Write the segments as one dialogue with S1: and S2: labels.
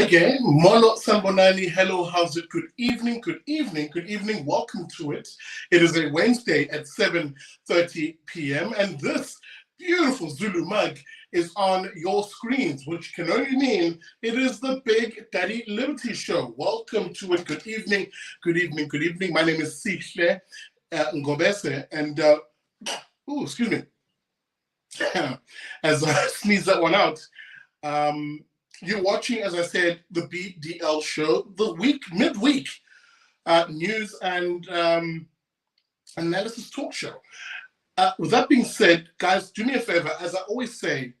S1: Again, Molo Sambonani, hello, how's it? Good evening, good evening, good evening. Welcome to it. It is a Wednesday at 7:30 p.m. and this beautiful Zulu mug is on your screens, which can only mean it is the Big Daddy Liberty Show. Welcome to it. Good evening, good evening, good evening. My name is Sihle Ngobese, and excuse me, as I sneeze that one out. You're watching, as I said, the BDL show, the midweek news and analysis talk show. With that being said, guys, do me a favor, as I always say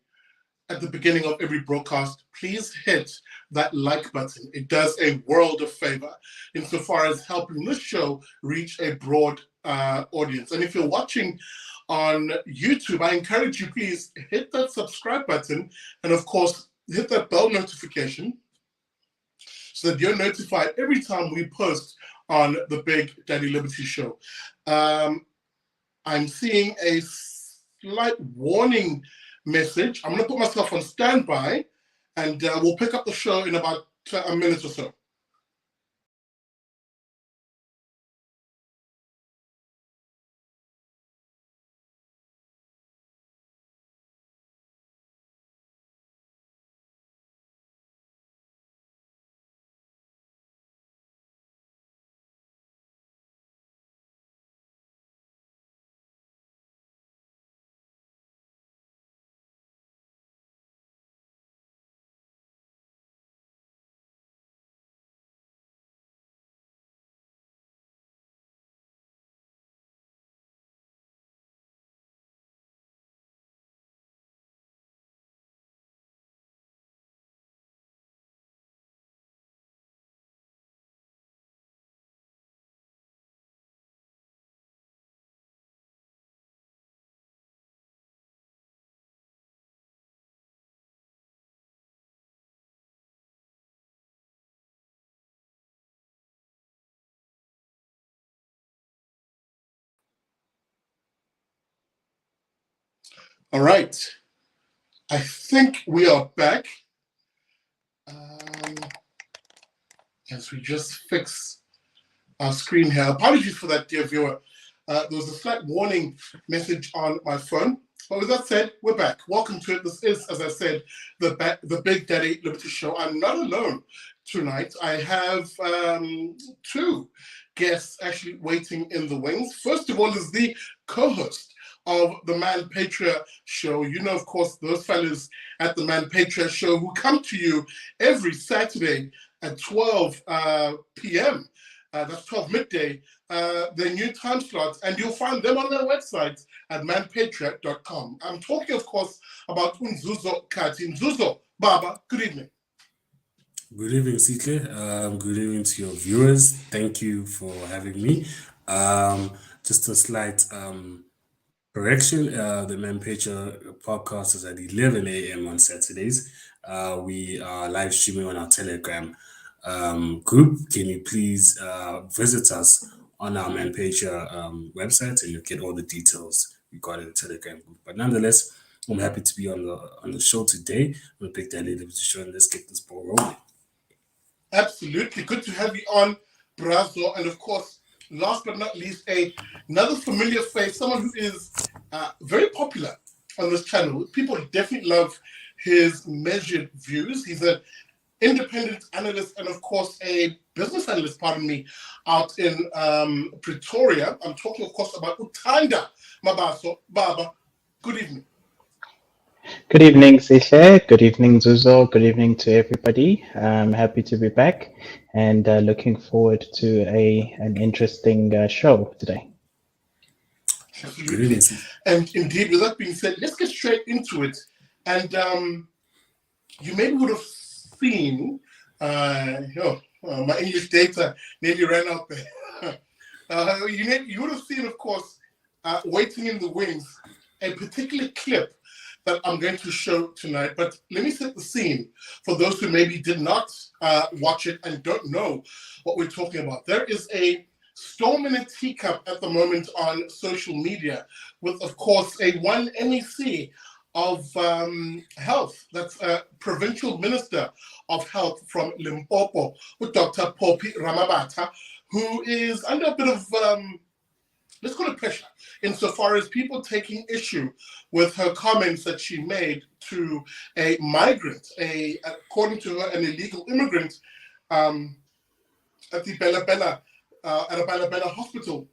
S1: at the beginning of every broadcast, please hit that like button. It does a world of favor insofar as helping this show reach a broad audience. And if you're watching on YouTube, I encourage you, please hit that subscribe button and, of course, hit that bell notification so that you're notified every time we post on the Big Daddy Liberty Show. I'm seeing a slight warning message. I'm going to put myself on standby, and we'll pick up the show in about a minute or so. All right. I think we are back. As we just fix our screen here. Apologies for that, dear viewer. There was a slight warning message on my phone. But with that said, we're back. Welcome to it. This is, as I said, the Big Daddy Liberty Show. I'm not alone tonight. I have two guests actually waiting in the wings. First of all is the co-host of the Manpatria show. You know, of course, those fellas at the Manpatria show who come to you every Saturday at 12 p.m. That's 12 midday, their new time slots, and you'll find them on their website at manpatria.com. I'm talking, of course, about Nzuzo Khathi. Nzuzo, Baba, good evening.
S2: Good evening, Sihle. Good evening to your viewers. Thank you for having me. Just a slight correction. The Manpatria podcast is at 11 a.m. on Saturdays. We are live streaming on our Telegram group. Can you please visit us on our Manpatria website, and you'll get all the details regarding the Telegram group. But nonetheless, I'm happy to be on the show today. I'm a Big Daddy Liberty Show, and let's get this ball rolling.
S1: Absolutely. Good to have you on, Brazo. And of course, last but not least, another familiar face, someone who is very popular on this channel. People definitely love his measured views. He's an independent analyst and, of course, a business analyst, out in Pretoria. I'm talking, of course, about Thanda Mabaso. Baba, good evening.
S3: Good evening, Sihle. Good evening, Nzuzo. Good evening to everybody. I'm happy to be back and looking forward to an interesting show today.
S1: Absolutely. And indeed, with that being said, let's get straight into it. And you maybe would have seen, my English data nearly ran out there. You would have seen, of course, waiting in the wings, a particular clip that I'm going to show tonight. But let me set the scene for those who maybe did not watch it and don't know what we're talking about. There is a storm in a teacup at the moment on social media with, of course, one MEC of Health, that's Provincial Minister of Health from Limpopo, with Dr. Phophi Ramathuba, who is under a bit of, let's call it pressure, insofar as people taking issue with her comments that she made to a migrant, according to her, an illegal immigrant at the Bela-Bela, at a Bela-Bela Hospital.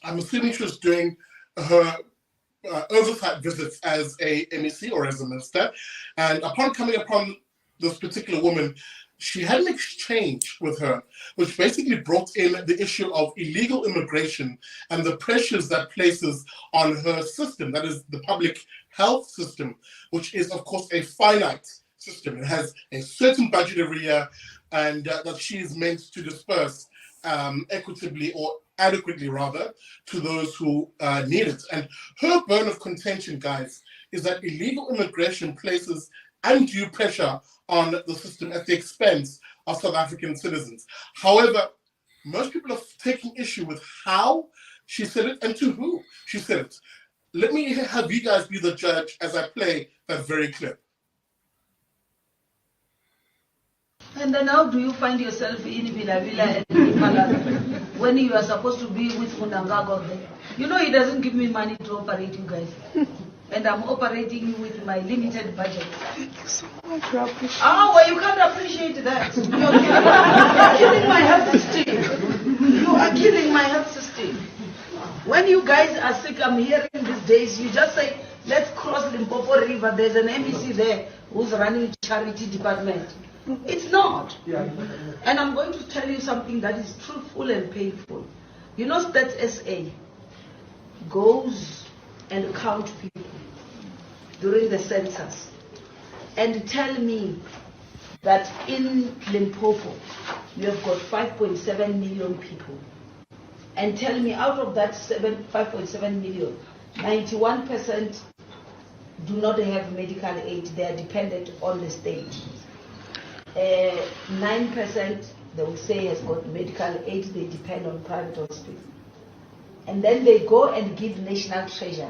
S1: I'm assuming she was doing her oversight visits as a MEC or as a minister. And upon coming upon this particular woman, she had an exchange with her, which basically brought in the issue of illegal immigration and the pressures that places on her system, that is the public health system, which is, of course, a finite system. It has a certain budget every year, and that she is meant to disperse equitably or adequately, rather, to those who need it. And her bone of contention, guys, is that illegal immigration places undue pressure on the system at the expense of South African citizens. However, most people are taking issue with how she said it and to who she said it. Let me have you guys be the judge as I play that very clip.
S4: And then how do you find yourself in Bela-Bela and Impala when you are supposed to be with Munangago there? You know he doesn't give me money to operate you guys. And I'm operating with my limited budget.
S5: Thank you so much, Rabbi.
S4: Oh, well, you can't appreciate that. You're killing my health system. You are killing my health system. When you guys are sick, I'm hearing these days, you just say, let's cross Limpopo River. There's an MEC there who's running charity department. It's not. And I'm going to tell you something that is truthful and painful. You know, Stats SA goes and count people during the census and tell me that in Limpopo you have got 5.7 million people, and tell me out of that 5.7 million, 91% do not have medical aid. They are dependent on the state. 9% they will say has got medical aid. They depend on private hospitals. And then they go and give National Treasury.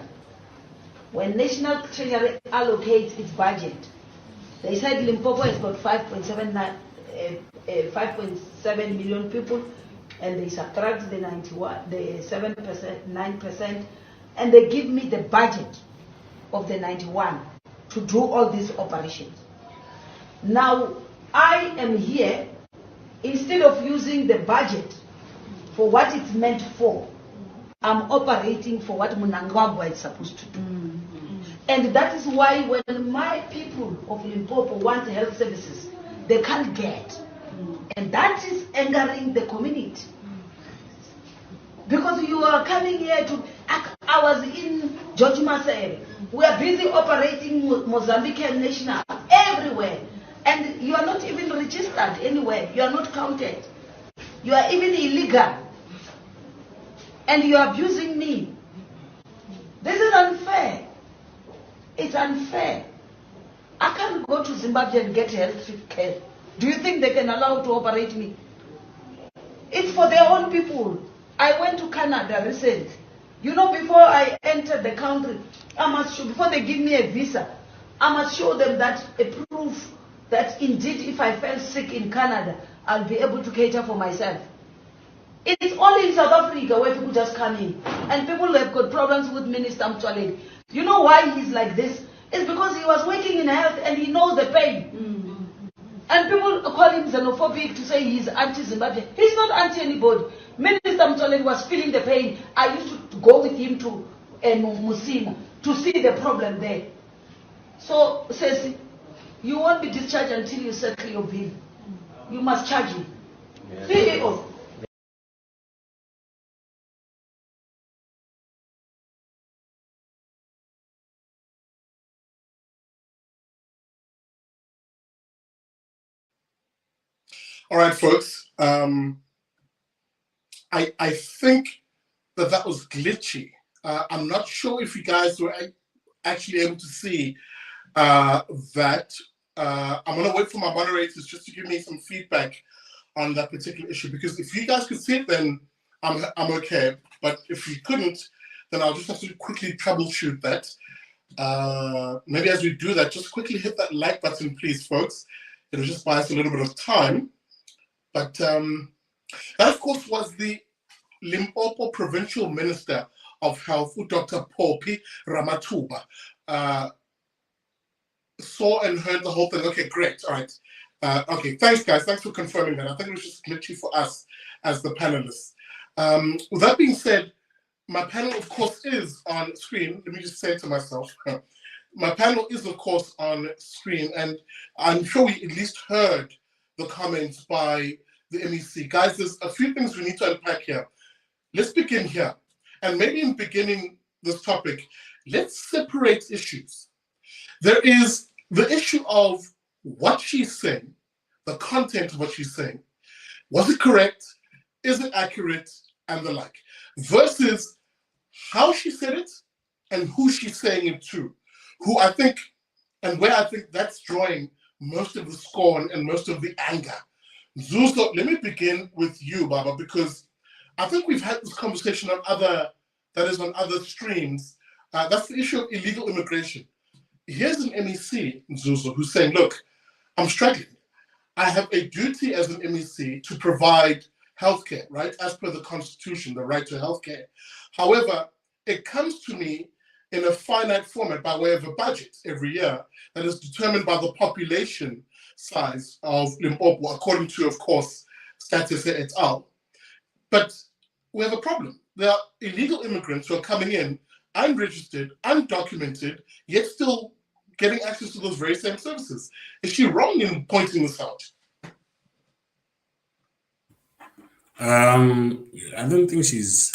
S4: When National Treasury allocates its budget, they said Limpopo has got 5.7 million people, and they subtract the 7%, 9%, and they give me the budget of the 91 to do all these operations. Now, I am here, instead of using the budget for what it's meant for, I'm operating for what Munangagwa is supposed to do. And that is why when my people of Limpopo want health services, they can't get. And that is angering the community. Because you are coming here to, I was in George Marcel. We are busy operating Mozambican National everywhere. And you are not even registered anywhere. You are not counted. You are even illegal. And you are abusing me. This is unfair. It's unfair. I can't go to Zimbabwe and get health care. Do you think they can allow to operate me? It's for their own people. I went to Canada recently. You know, before I entered the country, I must show, before they give me a visa, I must show them that a proof that indeed if I fell sick in Canada, I'll be able to cater for myself. It's only in South Africa where people just come in. And people have got problems with Minister Mtwaledi. You know why he's like this? It's because he was working in health and he knows the pain. And people call him xenophobic to say he's anti-Zimbabwe. He's not anti-anybody. Minister Mtwaledi was feeling the pain. I used to go with him to Musina to see the problem there. So, says, you won't be discharged until you settle your bill. You must charge him. CEO.
S1: All right, folks. I think that was glitchy. I'm not sure if you guys were actually able to see that. I'm going to wait for my moderators just to give me some feedback on that particular issue, because if you guys could see it, then I'm okay. But if you couldn't, then I'll just have to quickly troubleshoot that. Maybe as we do that, just quickly hit that like button, please, folks. It'll just buy us a little bit of time. But that, of course, was the Limpopo Provincial Minister of Health, Dr. Phophi Ramathuba. Saw and heard the whole thing. Okay, great. All right. Okay, thanks, guys. Thanks for confirming that. I think it was just glitchy for us as the panelists. With that being said, my panel, of course, is on screen. Let me just say it to myself. My panel is, of course, on screen, and I'm sure we at least heard the comments by the MEC. Guys, there's a few things we need to unpack here. Let's begin here. And maybe in beginning this topic, let's separate issues. There is the issue of what she's saying, the content of what she's saying. Was it correct? Is it accurate? And the like. Versus how she said it and who she's saying it to. Who I think, and where I think that's drawing most of the scorn and most of the anger. Nzuzo, let me begin with you, Baba, because I think we've had this conversation on other streams. That's the issue of illegal immigration. Here's an MEC, Nzuzo, who's saying, look, I'm struggling. I have a duty as an MEC to provide healthcare, right? As per the Constitution, the right to healthcare. However, it comes to me in a finite format by way of a budget every year that is determined by the population size of Limpopo, according to, of course, Status et al. But we have a problem. There are illegal immigrants who are coming in, unregistered, undocumented, yet still getting access to those very same services. Is she wrong in pointing this out?
S2: I don't think she's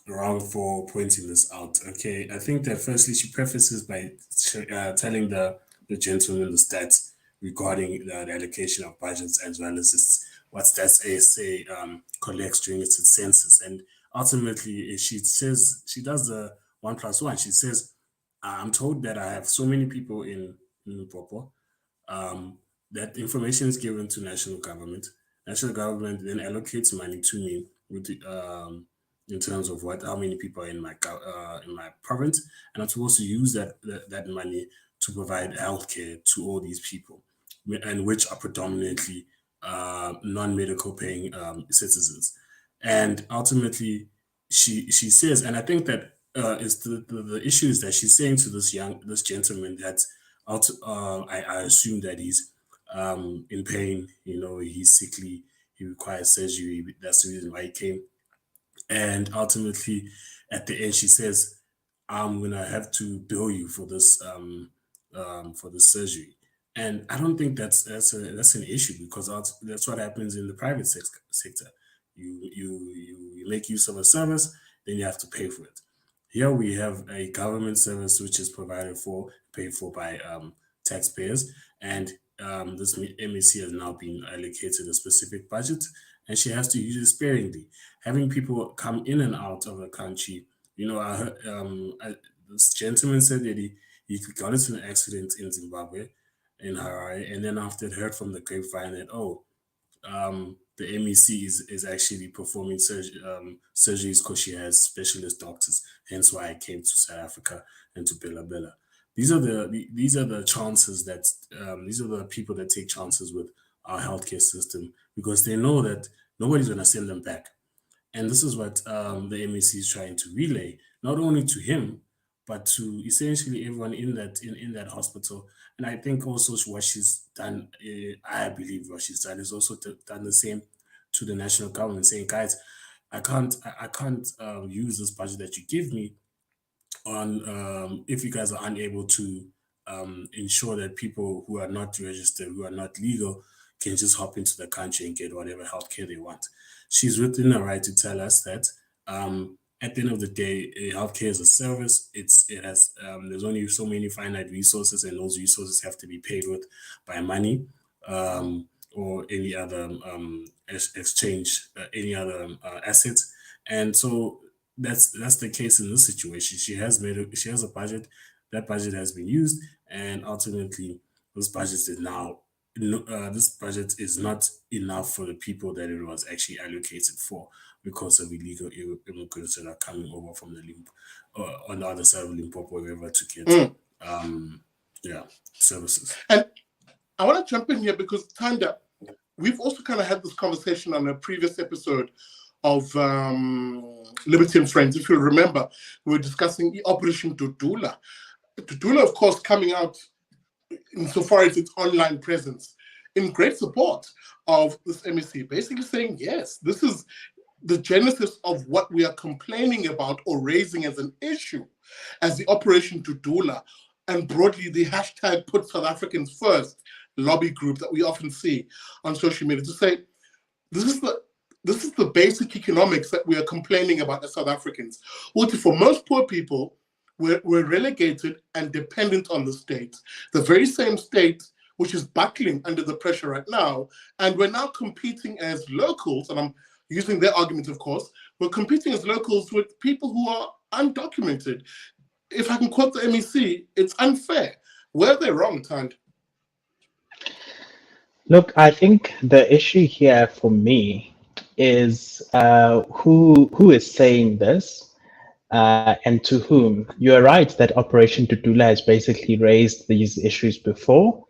S2: wrong for pointing this out. Okay, I think that firstly she prefaces by telling the gentleman the stats regarding the allocation of budgets as well as what Stats ASA collects during its census. And ultimately, she says she does the 1+1. She says, "I'm told that I have so many people in Limpopo. That information is given to national government. National government then allocates money to me with in terms of how many people are in my province, and I'm supposed to use that money to provide healthcare to all these people, and which are predominantly non-medical paying citizens." And ultimately, she says, and I think that is the issue is that she's saying to this gentleman that I assume that he's in pain, he's sickly, he requires surgery. That's the reason why he came. And ultimately, at the end, she says, "I'm gonna have to bill you for this surgery." And I don't think that's an issue, because that's what happens in the private sector. You make use of a service, then you have to pay for it. Here we have a government service which is paid for by taxpayers, and this MEC has now been allocated a specific budget, and she has to use it sparingly. Having people come in and out of the country, I heard, this gentleman said that he got into an accident in Zimbabwe, in Harare, and then after heard from the grapevine that the MEC is actually performing surgeries because she has specialist doctors. Hence why I came to South Africa and to Bela-Bela. These are the chances that these are the people that take chances with our healthcare system, because they know that nobody's going to send them back. And this is what the MEC is trying to relay, not only to him, but to essentially everyone in that hospital. And I think also what she's done, I believe what she's done is also done the same to the national government, saying, guys, I can't use this budget that you give me on if you guys are unable to ensure that people who are not registered, who are not legal, can just hop into the country and get whatever healthcare they want. She's within her right to tell us that at the end of the day, healthcare is a service. It has there's only so many finite resources, and those resources have to be paid with by money or any other exchange, any other assets. And so that's the case in this situation. She has a budget. That budget has been used, and ultimately, this budget is not enough for the people that it was actually allocated for, because of illegal immigrants that are coming over from the on the other side of Limpopo River to get services.
S1: And I want to jump in here because, Thanda, we've also kind of had this conversation on a previous episode of Liberty and Friends. If you'll remember, we were discussing Operation Dudula. Dudula, of course, coming out insofar as its online presence in great support of this MEC, basically saying, yes, this is the genesis of what we are complaining about or raising as an issue as the Operation Dudula, and broadly the hashtag Put South Africans First lobby group that we often see on social media, to say this is the basic economics that we are complaining about as South Africans. Well, for most poor people, we're relegated and dependent on the state, the very same state which is buckling under the pressure right now, and we're now competing as locals, and I'm using their argument, of course, we're competing as locals with people who are undocumented. If I can quote the MEC, it's unfair. Where are they wrong, Thand?
S3: Look, I think the issue here for me is who is saying this and to whom. You're right that Operation Dudula has basically raised these issues before.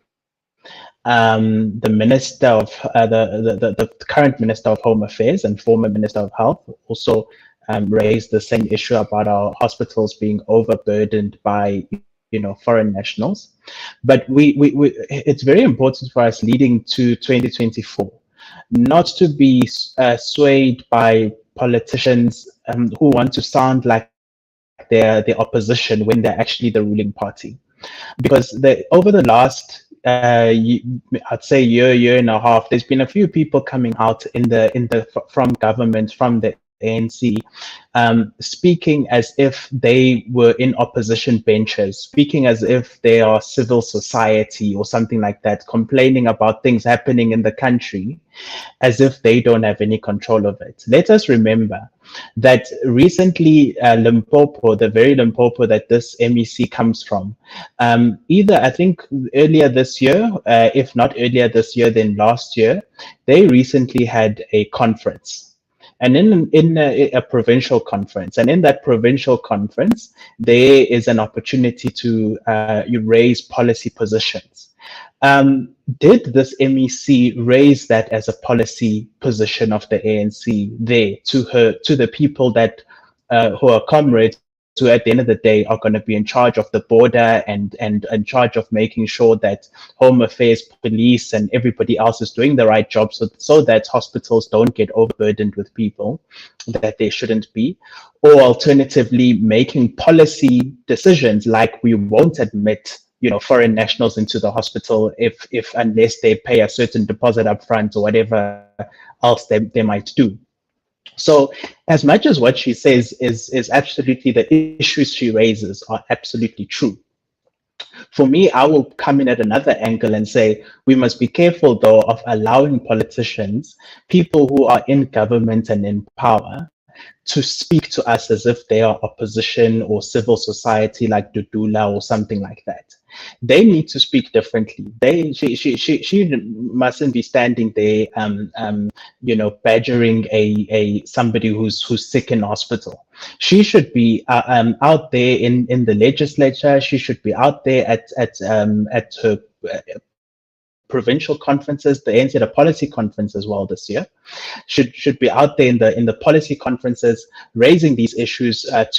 S3: The minister of the current minister of Home Affairs and former minister of Health also raised the same issue about our hospitals being overburdened by foreign nationals. But it's very important for us leading to 2024 not to be swayed by politicians who want to sound like they're the opposition when they're actually the ruling party. Because over the last I'd say year and a half, there's been a few people coming out from government, from the ANC, speaking as if they were in opposition benches, speaking as if they are civil society or something like that, complaining about things happening in the country as if they don't have any control of it. Let us remember that recently Limpopo, the very Limpopo that this MEC comes from, either I think earlier this year, if not earlier this year, then last year, they recently had a conference. And in a provincial conference, and in that provincial conference, there is an opportunity to raise policy positions. Did this MEC raise that as a policy position of the ANC there to the people that who are comrades, who at the end of the day are going to be in charge of the border and in charge of making sure that Home Affairs, police, and everybody else is doing the right job so that hospitals don't get overburdened with people that they shouldn't be, or alternatively making policy decisions like we won't admit foreign nationals into the hospital if unless they pay a certain deposit up front or whatever else they might do. So as much as what she says is absolutely, the issues she raises are absolutely true. For me, I will come in at another angle and say we must be careful, though, of allowing politicians, people who are in government and in power, to speak to us as if they are opposition or civil society like Dudula or something like that. They need to speak differently. She mustn't be standing there, badgering somebody who's sick in hospital. She should be out there in the legislature. She should be out there at her provincial conferences. The ANC had a policy conference as well this year. Should be out there in the policy conferences, raising these issues and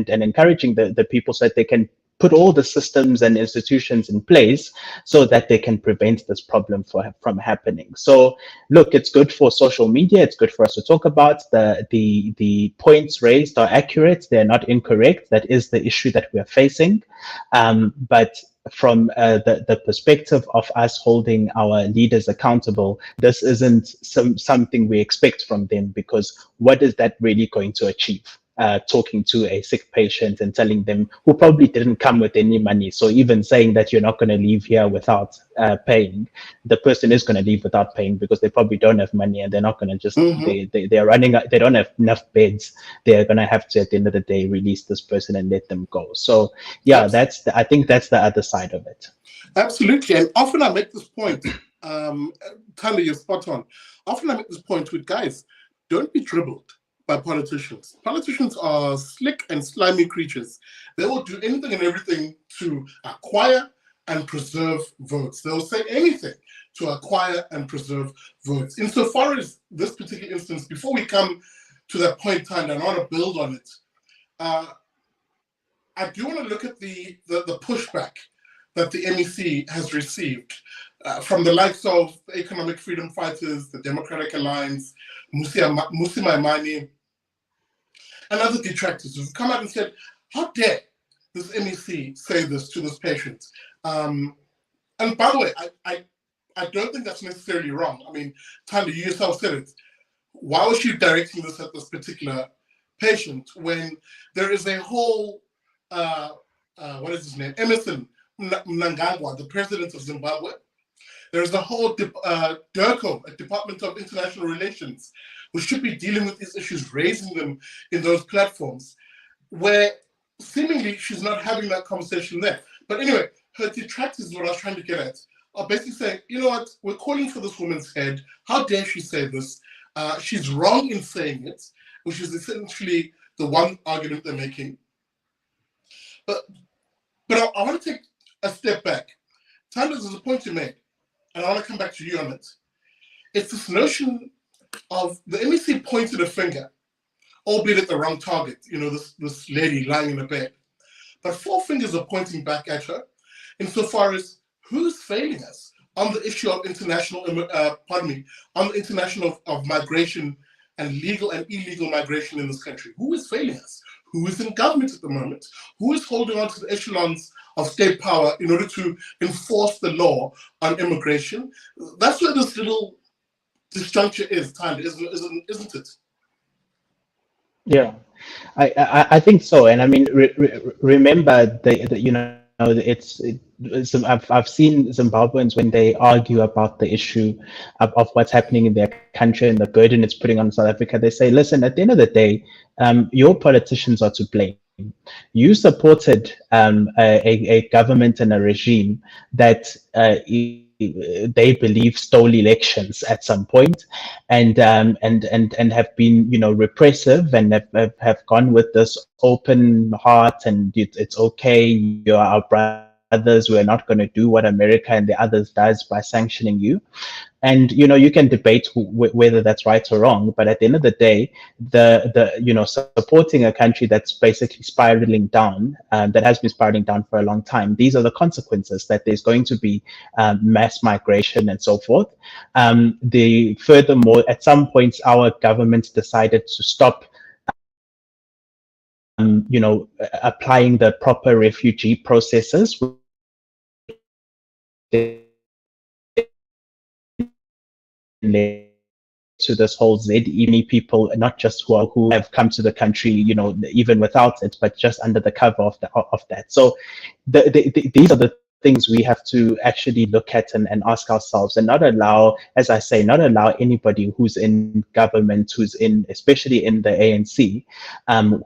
S3: encouraging the people so that they can put all the systems and institutions in place so that they can prevent this problem from happening. So look, it's good for social media. It's good for us to talk about. The points raised are accurate. They're not incorrect. That is the issue that we're facing. But from the perspective of us holding our leaders accountable, this isn't something we expect from them, because what is that really going to achieve? Talking to a sick patient and telling them, who probably didn't come with any money. So even saying that you're not going to leave here without paying, the person is going to leave without paying because they probably don't have money, and they're not going to just, they're running, they don't have enough beds. They're going to have to, at the end of the day, release this person and let them go. So yeah, I think that's the other side of it.
S1: Absolutely. And often I make this point, Thanda, you're spot on. Often I make this point with guys, don't be dribbled. by politicians. Politicians are slick and slimy creatures. They will do anything and everything to acquire and preserve votes. They'll say anything to acquire and preserve votes. Insofar as this particular instance, before we come to that point in time, and I want to build on it, I do want to look at the pushback that the MEC has received from the likes of the Economic Freedom Fighters, the Democratic Alliance, Musi Maimane, and other detractors who've come out and said, how dare this MEC say this to this patient? And by the way, I don't think that's necessarily wrong. I mean, Thanda, you yourself said it. Why was she directing this at this particular patient when there is a whole, what is his name? Emerson Mnangagwa, the president of Zimbabwe. There's a whole DIRCO, a Department of International Relations, who should be dealing with these issues, raising them in those platforms, where seemingly she's not having that conversation there. But anyway, her detractors is what I was trying to get at, are basically saying, you know what, we're calling for this woman's head. How dare she say this? She's wrong in saying it, which is essentially the one argument they're making. But I want to take a step back. Thanda, there's a point you made, and I want to come back to you on it. It's this notion of the MEC pointed a finger, albeit at the wrong target, you know, this lady lying in a bed. But four fingers are pointing back at her insofar as who's failing us on the issue of international, on the international of migration and legal and illegal migration in this country. Who is failing us? Who is in government at the moment? Who is holding on to the echelons of state power in order to enforce the law on immigration? That's where this little disjuncture is, Thanda, isn't it?
S3: Yeah, I think so. And I mean, remember the you know, I've seen Zimbabweans when they argue about the issue of what's happening in their country and the burden it's putting on South Africa. They say, listen, at the end of the day, your politicians are to blame. You supported a government and a regime that they believe stole elections at some point, and have been, you know, repressive, and have gone with this open heart, and it's okay, you're our brothers, we're not going to do what America and the others does by sanctioning you. And, you know, you can debate whether that's right or wrong, but at the end of the day, the you know, supporting a country that's basically spiraling down, that has been spiraling down for a long time, these are the consequences, that there's going to be mass migration and so forth. Furthermore, at some points, our government decided to stop you know, applying the proper refugee processes to this whole ZEME people, not just who have come to the country, you know, even without it, but just under the cover of that. So these are the things we have to actually look at and ask ourselves, and not allow, as I say, not allow anybody who's in government, who's in, especially in the ANC,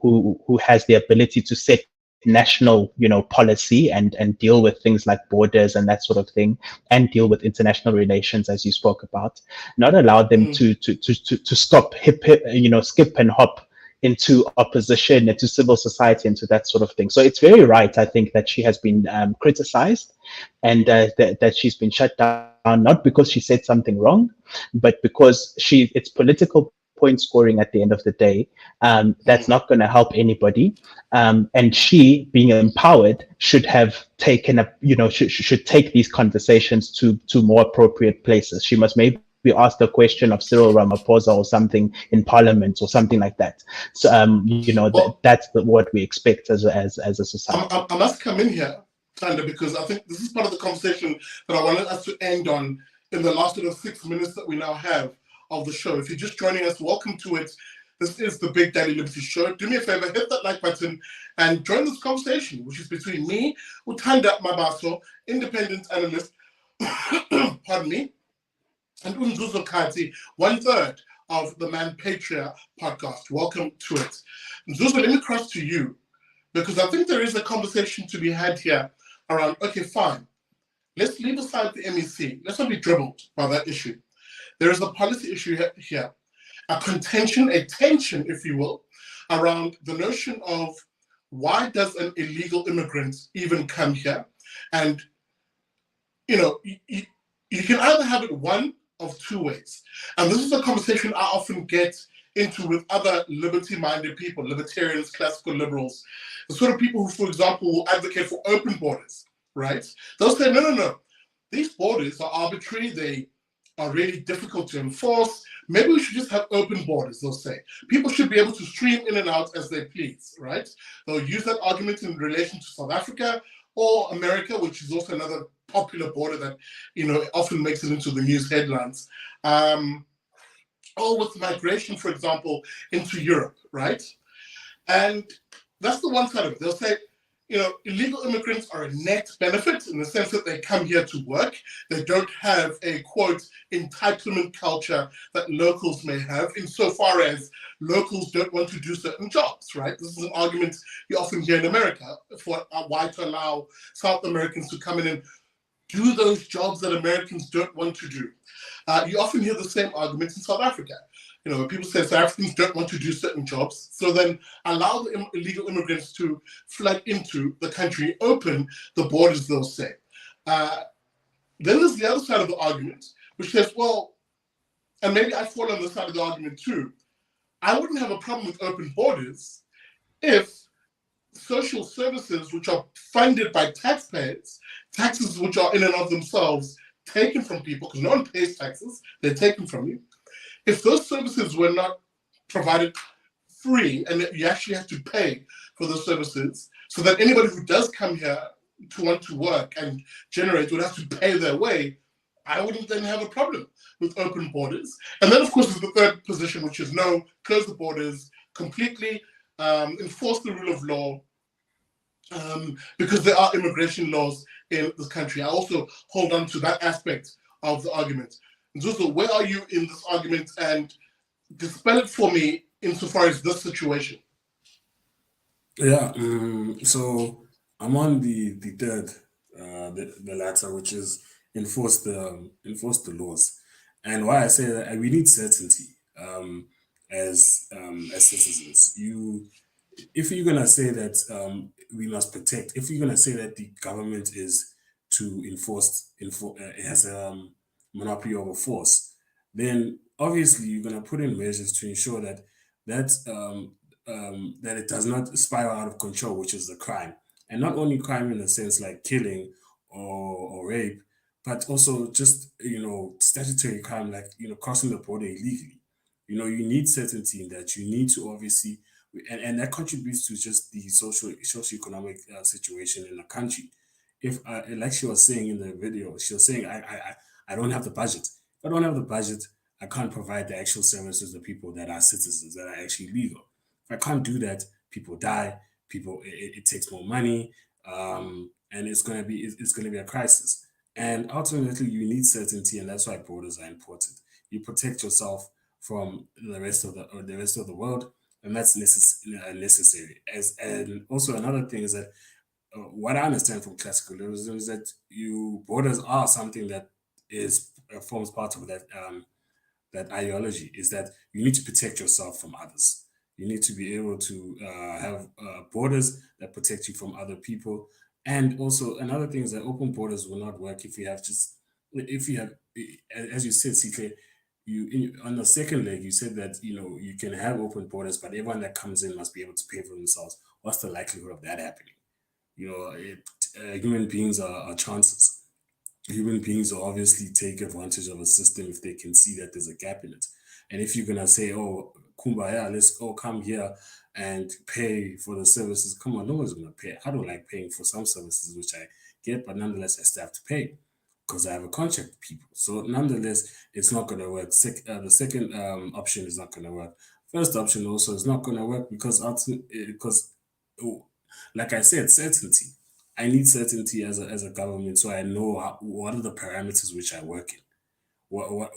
S3: who has the ability to set national, you know, policy and deal with things like borders and that sort of thing, and deal with international relations, as you spoke about, not allow them to stop, you know, skip and hop into opposition, into civil society, into that sort of thing. So it's very right, I think, that she has been criticized, and that she's been shut down, not because she said something wrong, but because it's political point scoring at the end of the day. That's not going to help anybody. And she, being empowered, should have taken should take these conversations to more appropriate places. She must maybe asked a question of Cyril Ramaphosa or something in Parliament or something like that. So you know, that's what we expect as a society.
S1: I must come in here, Thanda, because I think this is part of the conversation that I wanted us to end on in the last 6 minutes that we now have of the show. If you're just joining us, welcome to it. This is the Big Daddy Liberty Show. Do me a favor, hit that like button and join this conversation, which is between me, Thanda Mabaso, independent analyst, pardon me, and Nzuzo Khathi, 1/3 of the Manpatria Podcast. Welcome to it. Nzuzo, let me cross to you, because I think there is a conversation to be had here around, okay, fine, let's leave aside the MEC. Let's not be dribbled by that issue. There is a policy issue here. a contention, a tension, if you will, around the notion of why does an illegal immigrant even come here? And, you can either have it one of two ways. And this is a conversation I often get into with other liberty-minded people, libertarians, classical liberals, the sort of people who, for example, will advocate for open borders, right? They'll say, no. These borders are arbitrary. They are really difficult to enforce. Maybe we should just have open borders, they'll say. People should be able to stream in and out as they please, right? They'll use that argument in relation to South Africa or America, which is also another popular border that, often makes it into the news headlines. Or with migration, for example, into Europe, right? And that's the one side of it. They'll say, illegal immigrants are a net benefit in the sense that they come here to work. They don't have a, quote, entitlement culture that locals may have, insofar as locals don't want to do certain jobs, right? This is an argument you often hear in America for why to allow South Americans to come in and do those jobs that Americans don't want to do. You often hear the same arguments in South Africa. When people say South Africans don't want to do certain jobs, so then allow the illegal immigrants to flood into the country, open the borders, they'll say. Then there's the other side of the argument, which says, well, and maybe I fall on the side of the argument too, I wouldn't have a problem with open borders if social services which are funded by taxpayers, taxes which are in and of themselves taken from people, because no one pays taxes, they're taken from you. If those services were not provided free and that you actually have to pay for those services, so that anybody who does come here to want to work and generate would have to pay their way, I wouldn't then have a problem with open borders. And then, of course, there's the third position, which is no, close the borders completely, enforce the rule of law, because there are immigration laws in this country. I also hold on to that aspect of the argument. Nzuzo, where are you in this argument, and dispel it for me insofar as this situation?
S2: Yeah, so I'm on the third, the latter, which is enforce the laws. And why I say that we need certainty as citizens. If you're gonna say that we must protect, if you're gonna say that the government is to it has a monopoly over force, then obviously you're gonna put in measures to ensure that that it does not spiral out of control, which is the crime, and not only crime in the sense like killing or rape, but also just statutory crime like crossing the border illegally. You need certainty in that. You need to obviously, and that contributes to just the socio-economic situation in the country. If like she was saying in the video, she was saying, I don't have the budget. If I don't have the budget, I can't provide the actual services to people that are citizens, that are actually legal. If I can't do that, people die. It takes more money, and it's gonna be a crisis. And ultimately, you need certainty, and that's why borders are important. You protect yourself from the rest of the world, and that's necessary. And also another thing is that what I understand from classical liberalism is that borders are something that forms part of that ideology, is that you need to protect yourself from others. You need to be able to have borders that protect you from other people. And also another thing is that open borders will not work if you have, as you said, CK, on the second leg, you said that you can have open borders, but everyone that comes in must be able to pay for themselves. What's the likelihood of that happening? Human beings are chances. Human beings will obviously take advantage of a system if they can see that there's a gap in it. And if you're gonna say, "Oh, kumbaya, let's go come here and pay for the services," come on, no one's gonna pay. I don't like paying for some services which I get, but nonetheless, I still have to pay because I have a contract with people. So nonetheless, it's not gonna work. The second option is not gonna work. First option also is not gonna work because like I said, certainty. I need certainty as a government, so I know what are the parameters which I work in, what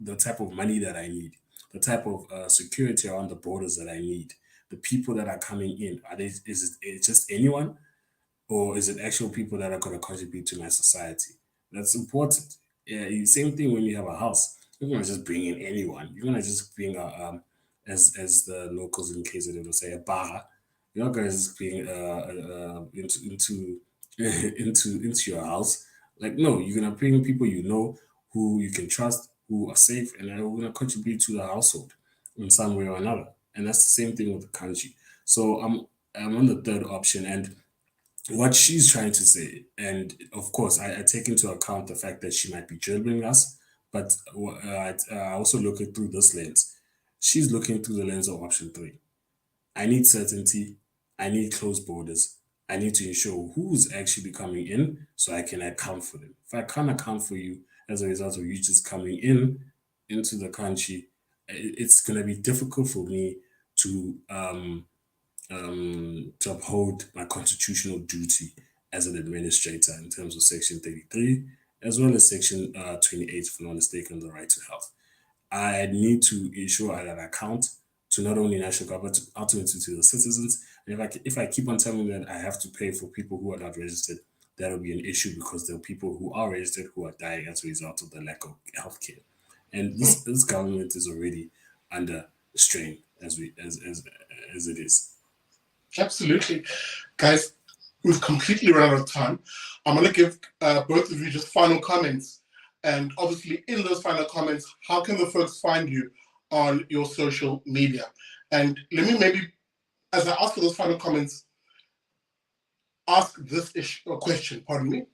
S2: the type of money that I need, the type of security around the borders that I need, the people that are coming in. Is it just anyone, or is it actual people that are going to contribute to my society? That's important. Yeah, same thing when you have a house. You're gonna just bring in anyone. You're gonna just bring as the locals in KZN will say, a bar. You're not gonna just bring into into your house. Like, no, you're gonna bring people you know, who you can trust, who are safe, and are gonna contribute to the household in some way or another. And that's the same thing with the country. So I'm on the third option, and what she's trying to say, and of course, I take into account the fact that she might be dribbling us, but I also look at through this lens. She's looking through the lens of option three. I need certainty. I need closed borders. I need to ensure who's actually coming in so I can account for them. If I can't account for you as a result of you just coming into the country, it's going to be difficult for me to to uphold my constitutional duty as an administrator in terms of Section 33, as well as Section 28, if I'm not mistaken, the right to health. I need to ensure that I account to not only national government, but ultimately to the citizens. And if I keep on telling them that I have to pay for people who are not registered, that'll be an issue, because there are people who are registered who are dying as a result of the lack of healthcare. And this government is already under strain as it is.
S1: Absolutely. Guys, we've completely run out of time. I'm going to give both of you just final comments. And obviously, in those final comments, how can the folks find you on your social media? And let me maybe, as I ask for those final comments, ask this question, pardon me.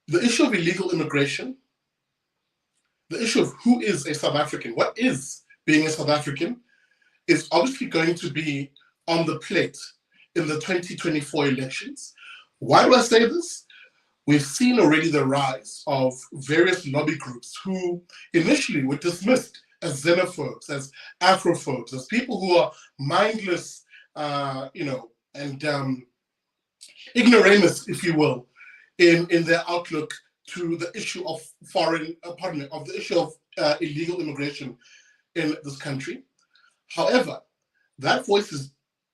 S1: The issue of illegal immigration, the issue of who is a South African, what is being a South African, is obviously going to be on the plate in the 2024 elections. Why do I say this? We've seen already the rise of various lobby groups who initially were dismissed as xenophobes, as Afrophobes, as people who are mindless, and ignoramus, if you will, in their outlook to the issue of the issue of illegal immigration in this country. However, that voice is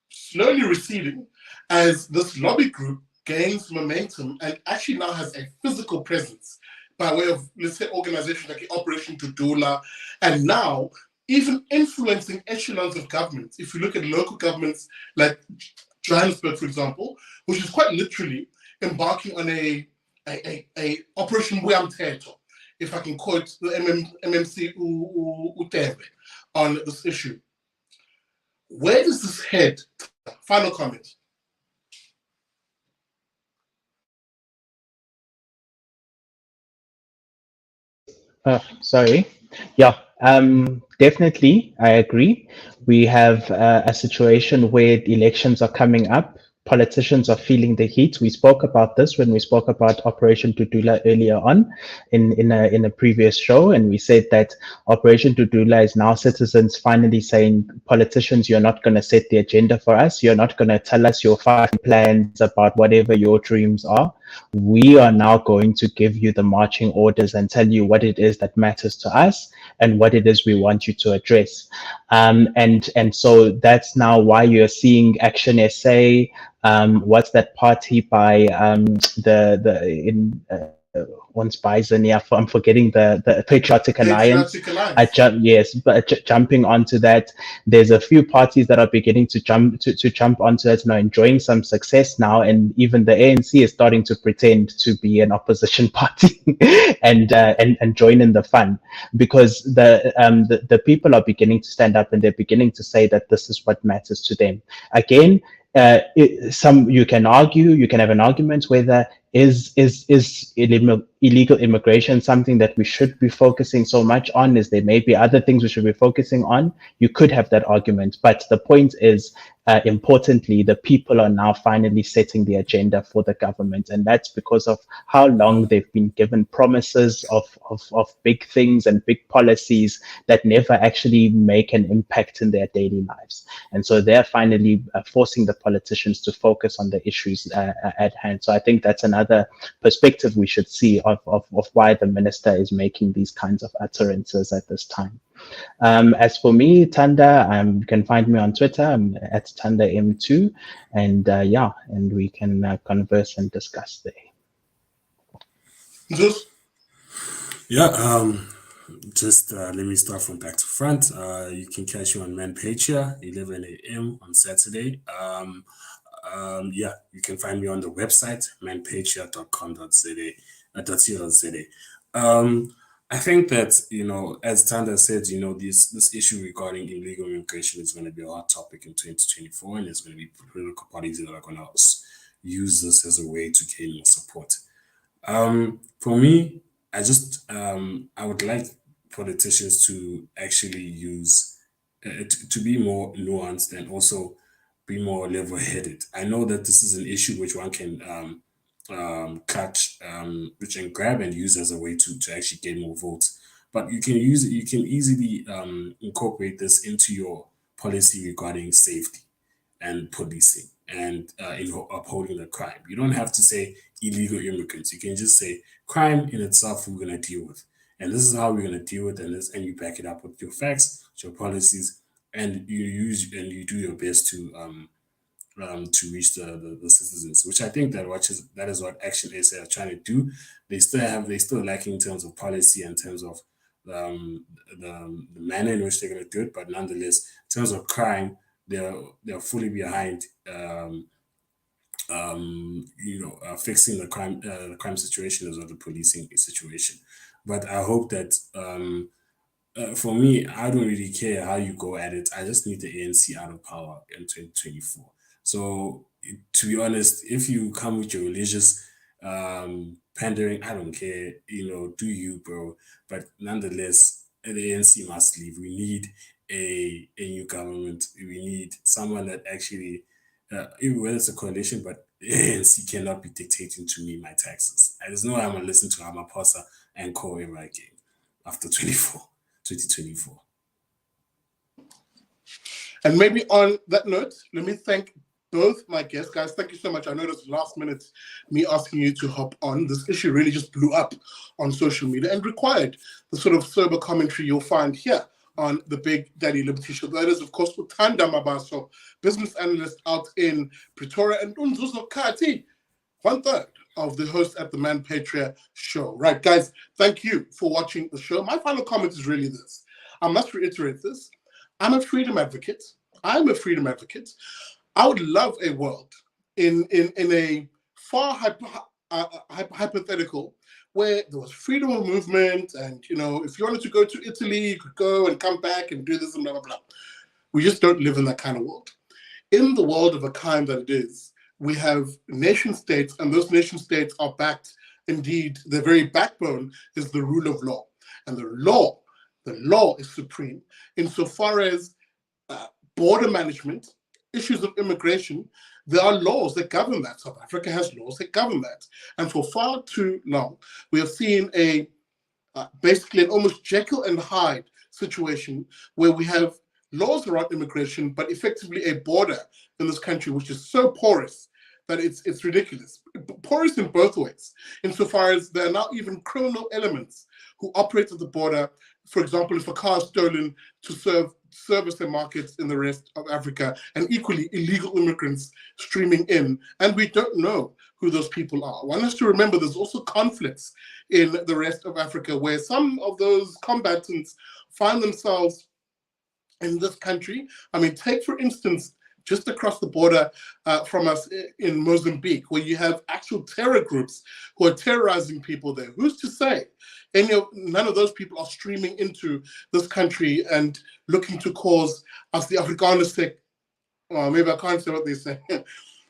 S1: slowly receding as this lobby group gains momentum and actually now has a physical presence by way of, let's say, organizations like Operation Dudula, and now even influencing echelons of government. If you look at local governments like Johannesburg, for example, which is quite literally embarking on a Operation Buyamthetho, if I can quote the MMC Utebe on this issue. Where does this head? Final comment.
S3: Sorry. Yeah, definitely, I agree. We have a situation where elections are coming up. Politicians are feeling the heat. We spoke about this when we spoke about Operation Dudula earlier on in a previous show, and we said that Operation Dudula is now citizens finally saying, politicians, you're not going to set the agenda for us. You're not going to tell us your 5 plans about whatever your dreams are. We are now going to give you the marching orders and tell you what it is that matters to us and what it is we want you to address. And so that's now why you're seeing Action SA. What's that party by once Bison, I'm forgetting the Patriotic Alliance. Jumping onto that. There's a few parties that are beginning to jump onto that now, enjoying some success now, and even the ANC is starting to pretend to be an opposition party and join in the fun, because the people are beginning to stand up and they're beginning to say that this is what matters to them. Again, you can have an argument whether is illegal immigration something that we should be focusing so much on. Is there maybe other things we should be focusing on? You could have that argument, but the point is, importantly, the people are now finally setting the agenda for the government, and that's because of how long they've been given promises of big things and big policies that never actually make an impact in their daily lives. And so they're finally forcing the politicians to focus on the issues at hand. So I think that's another perspective we should see of why the minister is making these kinds of utterances at this time. As for me, Thanda, you can find me on Twitter. I'm at ThandaM2, and we can converse and discuss there.
S2: Yeah, just let me start from back to front. You can catch me on Manpatria, 11 a.m. on Saturday. Yeah, you can find me on the website, manpatria.com.za. I think that, as Thanda said, this issue regarding illegal immigration is going to be a hot topic in 2024, and there's going to be political parties that are going to use this as a way to gain more support. For me, I would like politicians to actually use to be more nuanced and also be more level-headed. I know that this is an issue which one can catch, which and grab and use as a way to actually gain more votes. But you can use it. You can easily incorporate this into your policy regarding safety and policing and upholding the crime. You don't have to say illegal immigrants. You can just say crime in itself we're going to deal with. And this is how we're going to deal with and you back it up with your facts, your policies, and you do your best to reach the citizens, which I think that is what Action SA are trying to do. They still lacking in terms of policy, in terms of the manner in which they're going to do it, but nonetheless, in terms of crime, they're fully behind fixing the crime situation as well the policing situation. But I hope that for me, I don't really care how you go at it. I just need the ANC out of power in 2024. So, to be honest, if you come with your religious pandering, I don't care. Do you, bro? But nonetheless, the ANC must leave. We need a new government. We need someone that actually, even whether it's a coalition, but the ANC cannot be dictating to me my taxes. There's no way I'm gonna listen to Ramaphosa and co ever again after 2024.
S1: And maybe on that note, let me thank both my guests. Guys, thank you so much. I know this last minute, me asking you to hop on. This issue really just blew up on social media and required the sort of sober commentary you'll find here on the Big Daddy Liberty Show. That is, of course, with Thanda Mabaso, business analyst out in Pretoria, and Nzuzo Khathi, 1/3 of the host at the Manpatria show. Right, guys, thank you for watching the show. My final comment is really this. I must reiterate this. I'm a freedom advocate. I would love a world in a far hypothetical where there was freedom of movement, and if you wanted to go to Italy, you could go and come back and do this and blah blah blah. We just don't live in that kind of world. In the world of a kind that it is, we have nation states, and those nation states are backed. Indeed, their very backbone is the rule of law, and the law is supreme insofar as border management, issues of immigration. There are laws that govern that. South Africa has laws that govern that. And for far too long, we have seen basically an almost Jekyll and Hyde situation where we have laws around immigration, but effectively a border in this country which is so porous that it's ridiculous. Porous in both ways, insofar as there are now even criminal elements who operate at the border. For example, if a car is stolen to service their markets in the rest of Africa, and equally illegal immigrants streaming in, and we don't know who those people are. One has to remember there's also conflicts in the rest of Africa where some of those combatants find themselves in this country. I mean, take for instance, just across the border from us in Mozambique, where you have actual terror groups who are terrorizing people there. Who's to say none of those people are streaming into this country and looking to cause us the Afrikaner sick? Well, maybe I can't say what they say.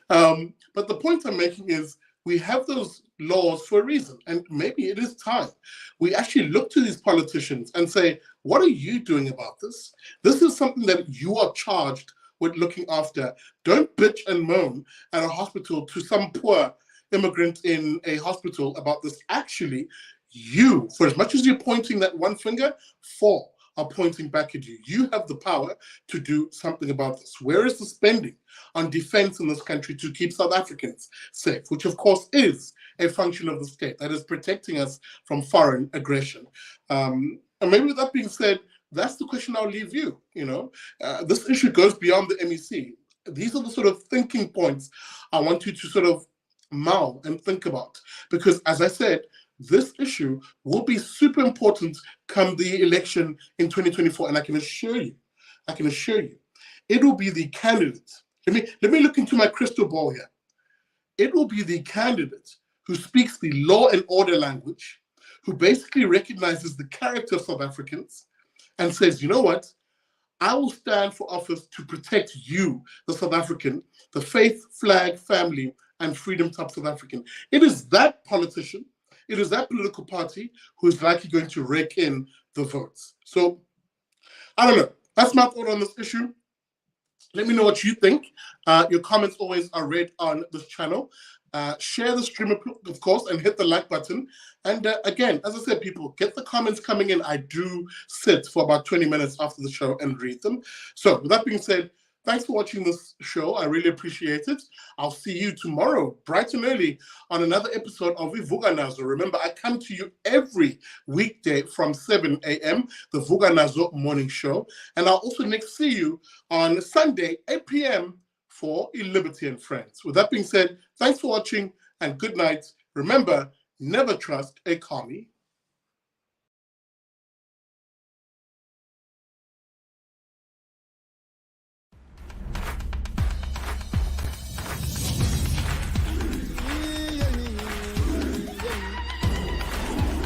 S1: But the point I'm making is we have those laws for a reason, and maybe it is time we actually look to these politicians and say, what are you doing about this? This is something that you are charged with looking after. Don't bitch and moan at a hospital to some poor immigrant in a hospital about this. Actually, you, for as much as you're pointing that one finger, four are pointing back at you. You have the power to do something about this. Where is the spending on defense in this country to keep South Africans safe, which of course is a function of the state that is protecting us from foreign aggression? And maybe with that being said, that's the question I'll leave you. This issue goes beyond the MEC. These are the sort of thinking points I want you to sort of mull and think about. Because as I said, this issue will be super important come the election in 2024. And I can assure you, it will be the candidate. Let me look into my crystal ball here. It will be the candidate who speaks the law and order language, who basically recognizes the character of South Africans and says, you know what? I will stand for office to protect you, the South African, the faith, flag, family, and freedom type South African. It is that politician, it is that political party who is likely going to rake in the votes. So, I don't know. That's my thought on this issue. Let me know what you think. Your comments always are read on this channel. Share the stream, of course, and hit the like button. And again, as I said, people, get the comments coming in. I do sit for about 20 minutes after the show and read them. So with that being said, thanks for watching this show. I really appreciate it. I'll see you tomorrow, bright and early, on another episode of Vuga Nazo. Remember, I come to you every weekday from 7 a.m., the Vuga Nazo morning show. And I'll also next see you on Sunday, 8 p.m., for Liberty and Friends. With that being said, thanks for watching and good night. Remember, never trust a commie.